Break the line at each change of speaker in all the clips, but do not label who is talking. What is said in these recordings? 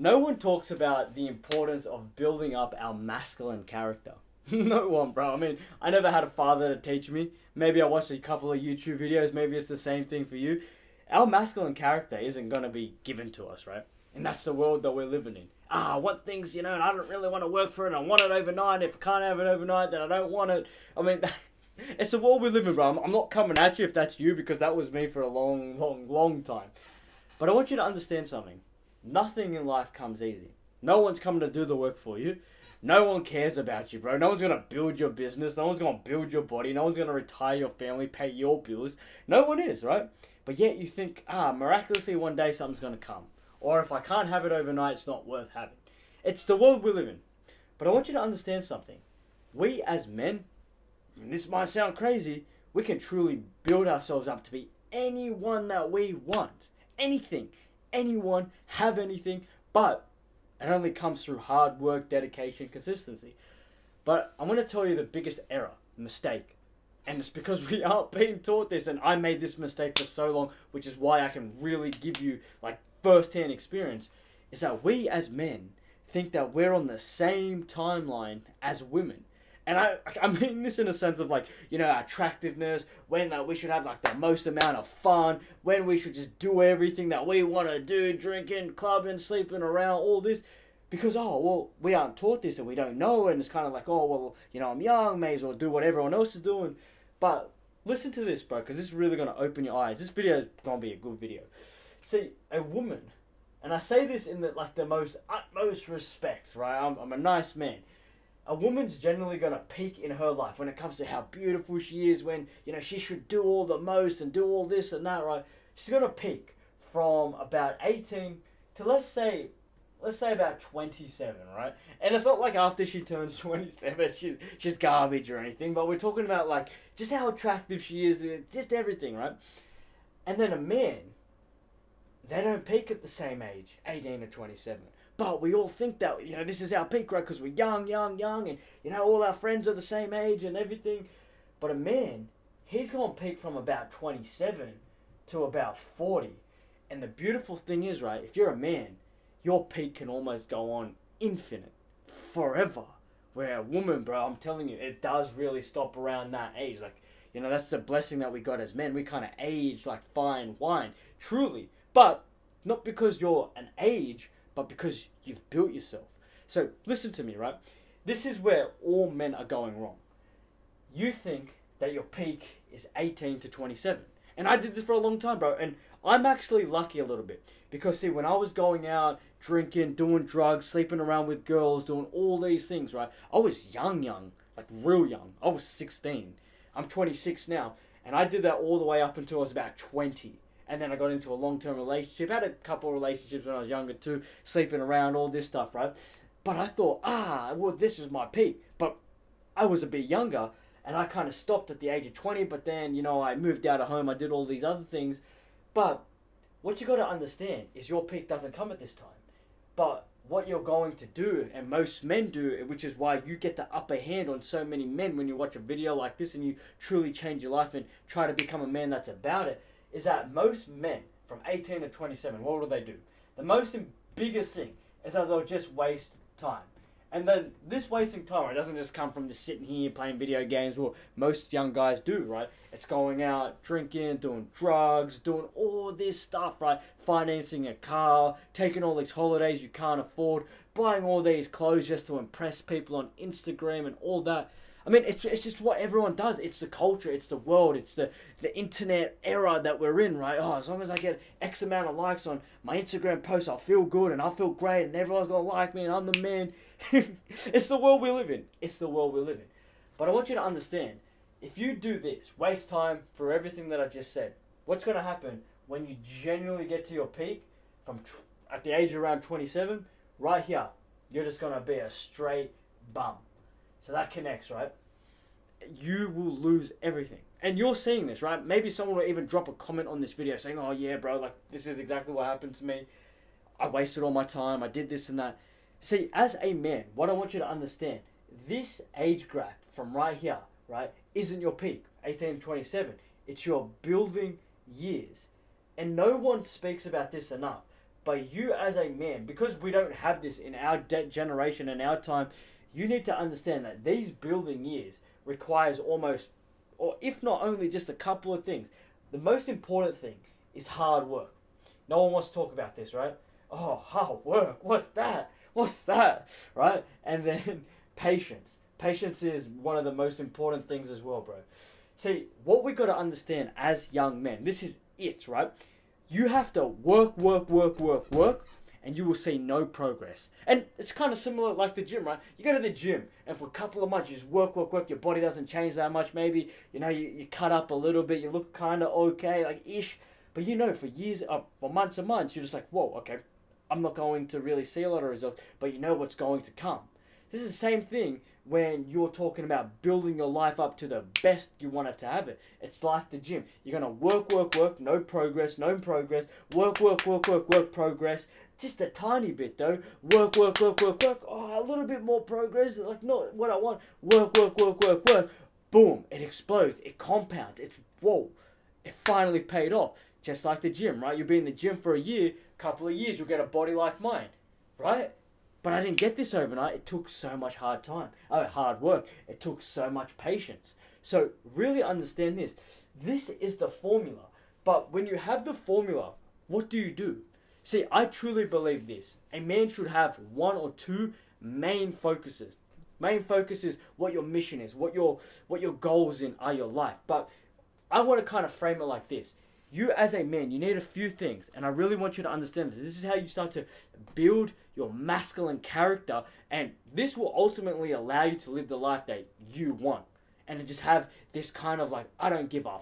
No one talks about the importance of building up our masculine character. No one, bro. I mean, I never had a father to teach me. Maybe I watched a couple of YouTube videos. Maybe it's the same thing for you. Our masculine character isn't going to be given to us, right? And that's the world that we're living in. I want things, and I don't really want to work for it. I want it overnight. If I can't have it overnight, then I don't want it. I mean, it's the world we live in, bro. I'm not coming at you if that's you, because that was me for a long, long, long time. But I want you to understand something. Nothing in life comes easy. No one's coming to do the work for you. No one cares about you, bro. No one's going to build your business. No one's going to build your body. No one's going to retire your family, pay your bills. No one is, right? But yet you think, miraculously one day something's going to come. Or if I can't have it overnight, it's not worth having. It's the world we live in. But I want you to understand something. We as men, and this might sound crazy, we can truly build ourselves up to be anyone that we want. Anything. Anyone. Have anything. But it only comes through hard work, dedication, consistency. But I'm going to tell you the biggest error, mistake. And it's because we aren't being taught this, and I made this mistake for so long, which is why I can really give you first-hand experience, is that we as men think that we're on the same timeline as women. And I mean this in a sense of attractiveness, when we should have the most amount of fun, when we should just do everything that we want to do, drinking, clubbing, sleeping around, all this. Because, we aren't taught this and we don't know, and it's kind of I'm young, may as well do what everyone else is doing. But listen to this, bro, because this is really going to open your eyes. This video is going to be a good video. See, a woman, and I say this in the most utmost respect, right? I'm a nice man. A woman's generally going to peak in her life when it comes to how beautiful she is, when, she should do all the most and do all this and that, right? She's going to peak from about 18 to, let's say about 27, right? And it's not like after she turns 27, she's garbage or anything, but we're talking about, just how attractive she is, just everything, right? And then a man, they don't peak at the same age, 18 to 27. But we all think that, this is our peak, right? Because we're young, and, all our friends are the same age and everything. But a man, he's going to peak from about 27 to about 40. And the beautiful thing is, right, if you're a man, your peak can almost go on infinite, forever. Where a woman, bro, I'm telling you, it does really stop around that age. That's the blessing that we got as men. We kind of age like fine wine, truly. But not because you're an age, but because you've built yourself. So listen to me, right? This is where all men are going wrong. You think that your peak is 18 to 27. And I did this for a long time, bro. And I'm actually lucky a little bit. Because, see, when I was going out, drinking, doing drugs, sleeping around with girls, doing all these things, right? I was young, real young. I was 16. I'm 26 now. And I did that all the way up until I was about 20. And then I got into a long-term relationship. I had a couple of relationships when I was younger too, sleeping around, all this stuff, right? But I thought, this is my peak. But I was a bit younger, and I kind of stopped at the age of 20. But then, I moved out of home. I did all these other things. But what you got to understand is your peak doesn't come at this time. But what you're going to do, and most men do, which is why you get the upper hand on so many men when you watch a video like this and you truly change your life and try to become a man that's about it, is that most men from 18 to 27, what will they do? The most biggest thing is that they'll just waste time. And then this wasting time, it doesn't just come from just sitting here playing video games, what most young guys do, right? It's going out, drinking, doing drugs, doing all this stuff, right? Financing a car, taking all these holidays you can't afford, buying all these clothes just to impress people on Instagram and all that. I mean, it's just what everyone does. It's the culture, it's the world, it's the internet era that we're in, right? As long as I get X amount of likes on my Instagram post, I'll feel good and I'll feel great and everyone's going to like me and I'm the man. It's the world we live in. It's the world we live in. But I want you to understand, if you do this, waste time for everything that I just said, what's going to happen when you genuinely get to your peak at the age of around 27, right here, you're just going to be a straight bum. So that connects, right? You will lose everything. And you're seeing this, right? Maybe someone will even drop a comment on this video saying, oh yeah, bro, this is exactly what happened to me. I wasted all my time. I did this and that. See, as a man, what I want you to understand, this age gap from right here, right, isn't your peak, 18 to 27. It's your building years. And no one speaks about this enough. But you as a man, because we don't have this in our generation and our time, you need to understand that these building years requires almost, or if not only just a couple of things. The most important thing is hard work. No one wants to talk about this, right? Oh, hard work. What's that? What's that? Right? And then patience. Patience is one of the most important things as well, bro. See, what we got to understand as young men, this is it, right? You have to work, and you will see no progress. And it's kind of similar like the gym, right? You go to the gym, and for a couple of months, you just work, your body doesn't change that much, maybe, you cut up a little bit, you look kind of okay, like, ish. But for years, for months and months, you're just like, whoa, okay, I'm not going to really see a lot of results, but you know what's going to come. This is the same thing when you're talking about building your life up to the best you want it to have it. It's like the gym. You're going to work, no progress, work, progress. Just a tiny bit though. Work. Oh, a little bit more progress, like not what I want. Work. Boom, it explodes, it compounds, whoa, it finally paid off. Just like the gym, right? You'll be in the gym for a year, couple of years, you'll get a body like mine, right? But I didn't get this overnight. It took so much hard work. It took so much patience. So really understand this. This is the formula. But when you have the formula, what do you do? See, I truly believe this. A man should have one or two main focuses. Main focus is what your mission is, what your goals in are your life. But I want to kind of frame it like this. You as a man, you need a few things, and I really want you to understand this. This is how you start to build your masculine character, and this will ultimately allow you to live the life that you want. And to just have this kind of like, I don't give a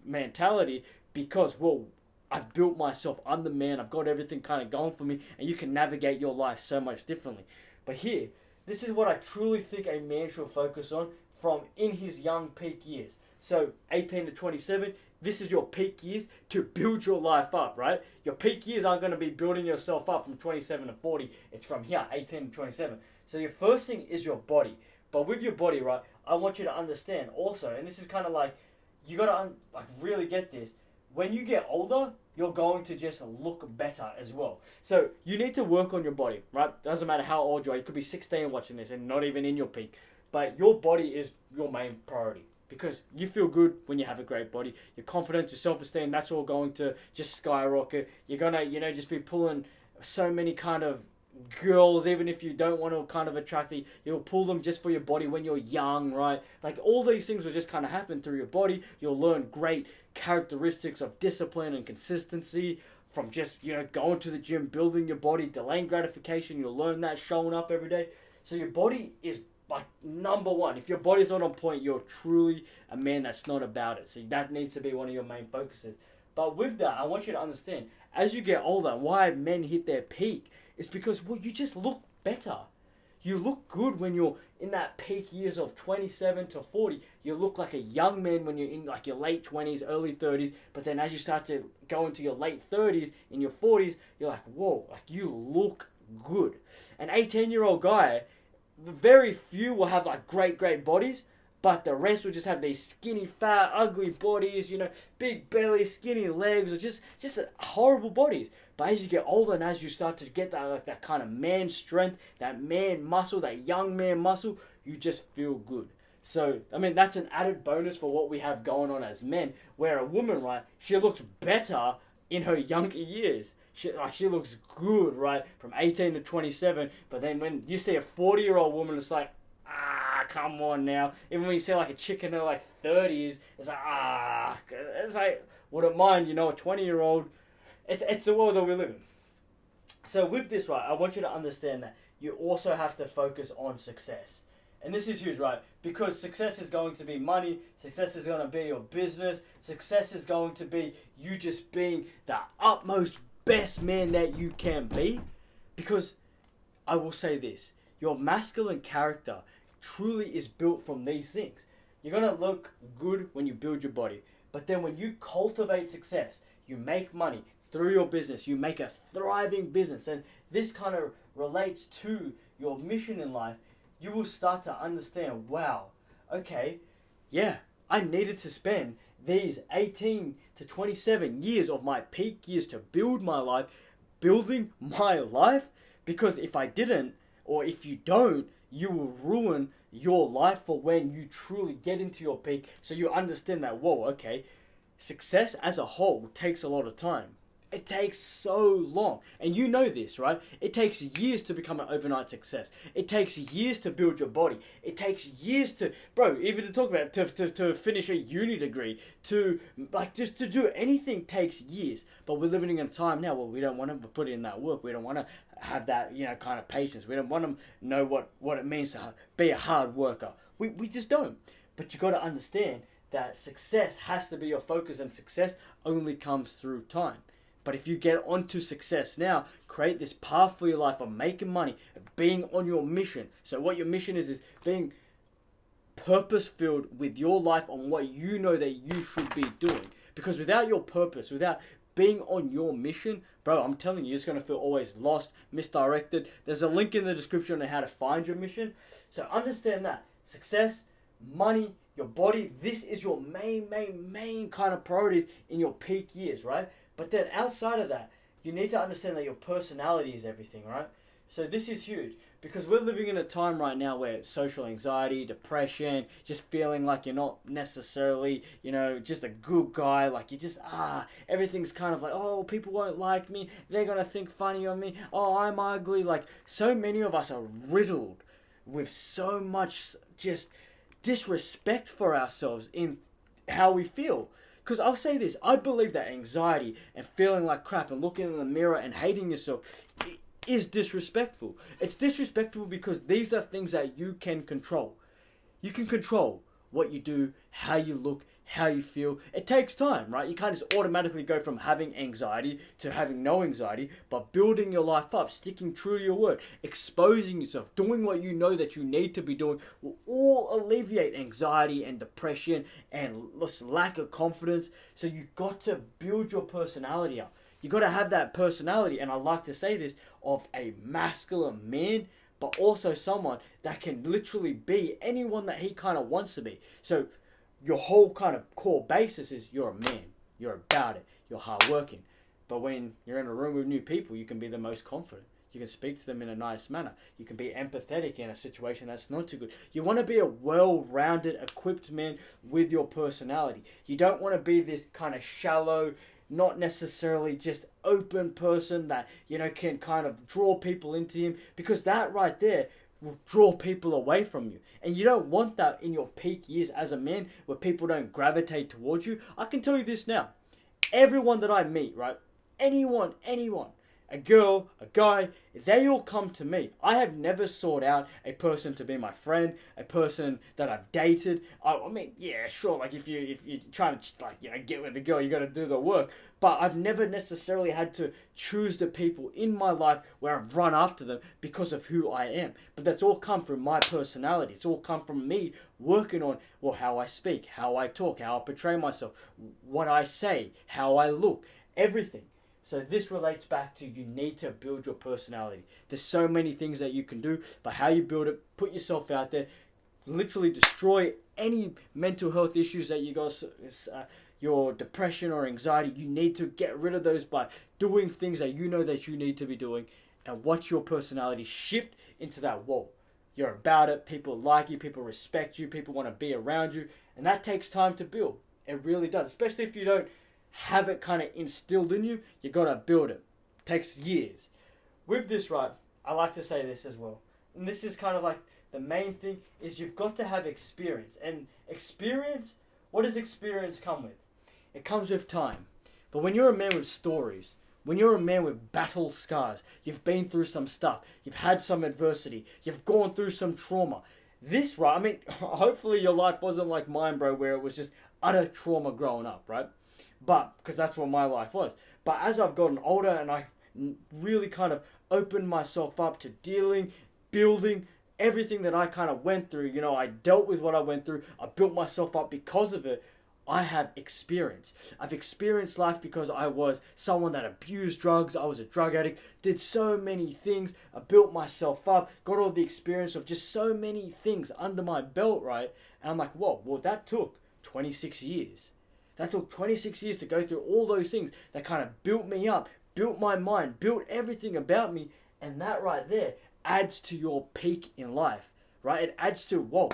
mentality, because, well, I've built myself, I'm the man, I've got everything kind of going for me, and you can navigate your life so much differently. But here, this is what I truly think a man should focus on from in his young peak years. So 18 to 27, this is your peak years to build your life up, right? Your peak years aren't going to be building yourself up from 27 to 40. It's from here, 18 to 27. So your first thing is your body. But with your body, right, I want you to understand also, and this is kind of like, you got to really get this. When you get older, you're going to just look better as well. So you need to work on your body, right? Doesn't matter how old you are. You could be 16 watching this and not even in your peak. But your body is your main priority. Because you feel good when you have a great body. Your confidence, your self-esteem, that's all going to just skyrocket. You're going to, just be pulling so many kind of girls, even if you don't want to kind of attract them. You'll pull them just for your body when you're young, right? Like all these things will just kind of happen through your body. You'll learn great characteristics of discipline and consistency from just, going to the gym, building your body, delaying gratification. You'll learn that showing up every day. So your body is like number one. If your body's not on point, you're truly a man that's not about it. So that needs to be one of your main focuses. But with that, I want you to understand, as you get older, why men hit their peak is because, well, you just look better. You look good when you're in that peak years of 27 to 40. You look like a young man when you're in like your late 20s, early 30s. But then as you start to go into your late 30s, in your 40s, you're like, whoa, like you look good. An 18-year-old guy, very few will have like great bodies, but the rest will just have these skinny, fat, ugly bodies, big belly, skinny legs, or just horrible bodies. But as you get older and as you start to get that kind of man strength, that man muscle, that young man muscle, you just feel good. So, I mean, that's an added bonus for what we have going on as men, where a woman, right, she looks better in her younger years. She looks good, right, from 18 to 27, but then when you see a 40-year-old woman, it's like, come on now. Even when you see like a chick in her like 30s, it's like, it's like, wouldn't mind, a 20-year-old. It's the world that we live in. So with this, right, I want you to understand that you also have to focus on success. And this is huge, right? Because success is going to be money, success is going to be your business, success is going to be you just being the utmost best man that you can be. Because I will say this, your masculine character truly is built from these things. You're going to look good when you build your body. But then when you cultivate success, you make money through your business, you make a thriving business. And this kind of relates to your mission in life. You will start to understand, wow, okay, yeah, I needed to spend these 18 to 27 years of my peak years to build my life. building my life, because if I didn't, or if you don't, you will ruin your life for when you truly get into your peak. So you understand that, whoa, okay, success as a whole takes a lot of time. It takes so long. And you know this, right? It takes years to become an overnight success. It takes years to build your body. It takes years to, bro, even to talk about, to finish a uni degree, to, like, just to do anything takes years. But we're living in a time now where we don't want to put in that work. We don't want to have that, kind of patience. We don't want to know what it means to be a hard worker. We just don't. But you got to understand that success has to be your focus, and success only comes through time. But if you get onto success now, create this path for your life of making money, being on your mission. So what your mission is being purpose-filled with your life on what you know that you should be doing. Because without your purpose, without being on your mission, bro, I'm telling you, you're just going to feel always lost, misdirected. There's a link in the description on how to find your mission. So understand that. Success, money, your body, this is your main kind of priorities in your peak years, right? But then outside of that, you need to understand that your personality is everything, right? So this is huge, because we're living in a time right now where social anxiety, depression, just feeling like you're not necessarily, just a good guy, like you just, everything's kind of like, oh, people won't like me, they're going to think funny of me, oh, I'm ugly. Like, so many of us are riddled with so much just disrespect for ourselves in how we feel. Because I'll say this, I believe that anxiety and feeling like crap and looking in the mirror and hating yourself is disrespectful. It's disrespectful because these are things that you can control. You can control what you do, how you look, how you feel. It takes time, right? You can't just automatically go from having anxiety to having no anxiety, but building your life up, sticking true to your word, exposing yourself, doing what you know that you need to be doing will all alleviate anxiety and depression and lack of confidence. So you've got to build your personality up. You got to have that personality, and I like to say this, of a masculine man, but also someone that can literally be anyone that he kind of wants to be. So your whole kind of core basis is you're a man, you're about it, you're hardworking. But when you're in a room with new people, you can be the most confident. You can speak to them in a nice manner. You can be empathetic in a situation that's not too good. You want to be a well-rounded, equipped man with your personality. You don't want to be this kind of shallow, not necessarily just open person that, can kind of draw people into him, because that right there will draw people away from you. And you don't want that in your peak years as a man, where people don't gravitate towards you. I can tell you this now. Everyone that I meet, right? Anyone, a girl, a guy, they all come to me. I have never sought out a person to be my friend, a person that I've dated. I mean, yeah, sure, like if you're trying to get with a girl, you got to do the work. But I've never necessarily had to choose the people in my life where I've run after them because of who I am. But that's all come from my personality. It's all come from me working on, how I speak, how I talk, how I portray myself, what I say, how I look, everything. So this relates back to, you need to build your personality. There's so many things that you can do, but how you build it, put yourself out there, literally destroy any mental health issues that you got, your depression or anxiety. You need to get rid of those by doing things that you know that you need to be doing, and watch your personality shift into that wall. You're about it, people like you, people respect you, people want to be around you, and that takes time to build. It really does, especially if you don't have it kind of instilled in you. You got to build it. It takes years. With this, right, I like to say this as well, and this is kind of like the main thing, is you've got to have experience. And experience, what does experience come with? It comes with time. But when you're a man with stories, when you're a man with battle scars, you've been through some stuff, you've had some adversity, you've gone through some trauma. This, right, I mean, hopefully your life wasn't like mine, bro, where it was just utter trauma growing up, right? But, because that's what my life was. But as I've gotten older and I really kind of opened myself up to dealing, building, everything that I kind of went through, I dealt with what I went through, I built myself up because of it. I have experience. I've experienced life because I was someone that abused drugs. I was a drug addict, did so many things. I built myself up, got all the experience of just so many things under my belt, right? And I'm like, whoa, well, that took 26 years. That took 26 years to go through all those things that kind of built me up, built my mind, built everything about me, and that right there adds to your peak in life, right? It adds to, whoa,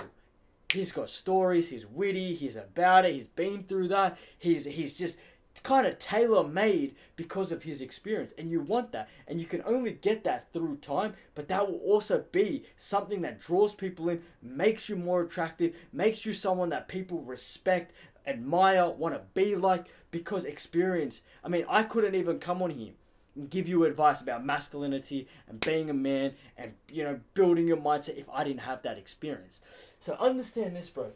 he's got stories, he's witty, he's about it, he's been through that, he's just kind of tailor-made because of his experience, and you want that, and you can only get that through time, but that will also be something that draws people in, makes you more attractive, makes you someone that people respect, admire, want to be like, because experience. I mean, I couldn't even come on here and give you advice about masculinity and being a man and, you know, building your mindset if I didn't have that experience. So understand this, bro.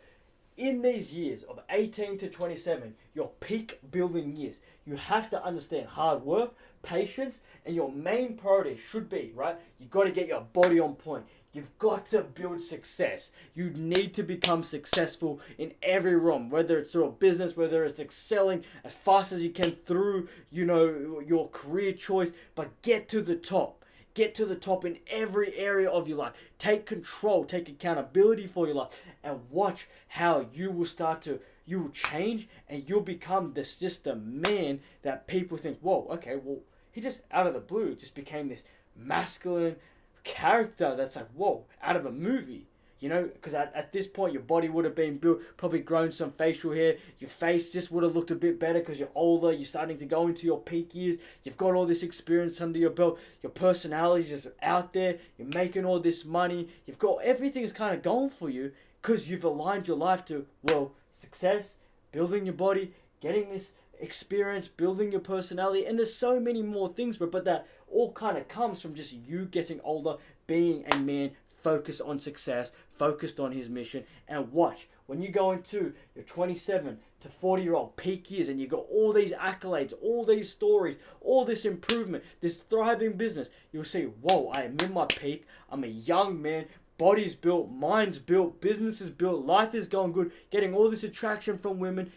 In these years of 18 to 27, your peak building years, you have to understand hard work, patience, and your main priority should be, right? You've got to get your body on point. You've got to build success. You need to become successful in every realm, whether it's through a business, whether it's excelling as fast as you can through, you know, your career choice, but get to the top. Get to the top in every area of your life. Take control, take accountability for your life, and watch how you will change, and you'll become just a man that people think, whoa, okay, well, he just out of the blue just became this masculine character that's like, whoa, out of a movie. You know, because at this point, your body would have been built, probably grown some facial hair. Your face just would have looked a bit better because you're older. You're starting to go into your peak years. You've got all this experience under your belt. Your personality is just out there. You're making all this money. You've got everything's kind of going for you because you've aligned your life to, well, success, building your body, getting this experience, building your personality. And there's so many more things, but that all kind of comes from just you getting older, being a man, focused on success, focused on his mission. And watch, when you go into your 27 to 40-year-old peak years and you got all these accolades, all these stories, all this improvement, this thriving business, you'll see, whoa, I am in my peak. I'm a young man, body's built, mind's built, business is built, life is going good, getting all this attraction from women.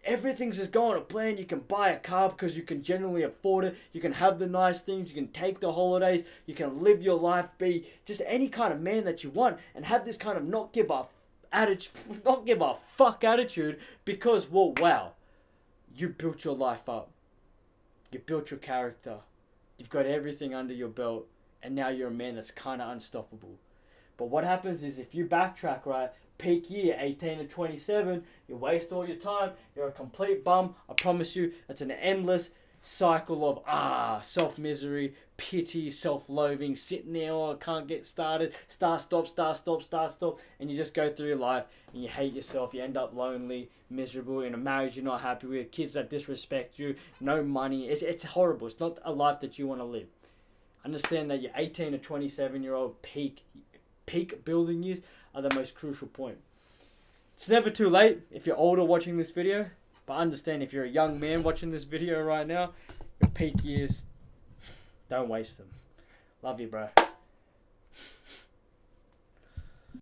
Everything's just going to plan. You can buy a car because you can generally afford it. You can have the nice things. You can take the holidays. You can live your life, be just any kind of man that you want, and have this kind of not give a fuck attitude because, well, wow, you built your life up. You built your character. You've got everything under your belt, and now you're a man that's kind of unstoppable. But what happens is if you backtrack, right, peak year, 18 to 27, you waste all your time, you're a complete bum. I promise you, it's an endless cycle of self-misery, pity, self-loathing, sitting there, I can't get started, start, stop, and you just go through your life and you hate yourself, you end up lonely, miserable, in a marriage you're not happy with, kids that disrespect you, no money. It's horrible. It's not a life that you want to live. Understand that your 18 to 27-year-old peak building years are the most crucial point. It's never too late if you're older watching this video, but understand if you're a young man watching this video right now, your peak years, don't waste them. Love you, bro.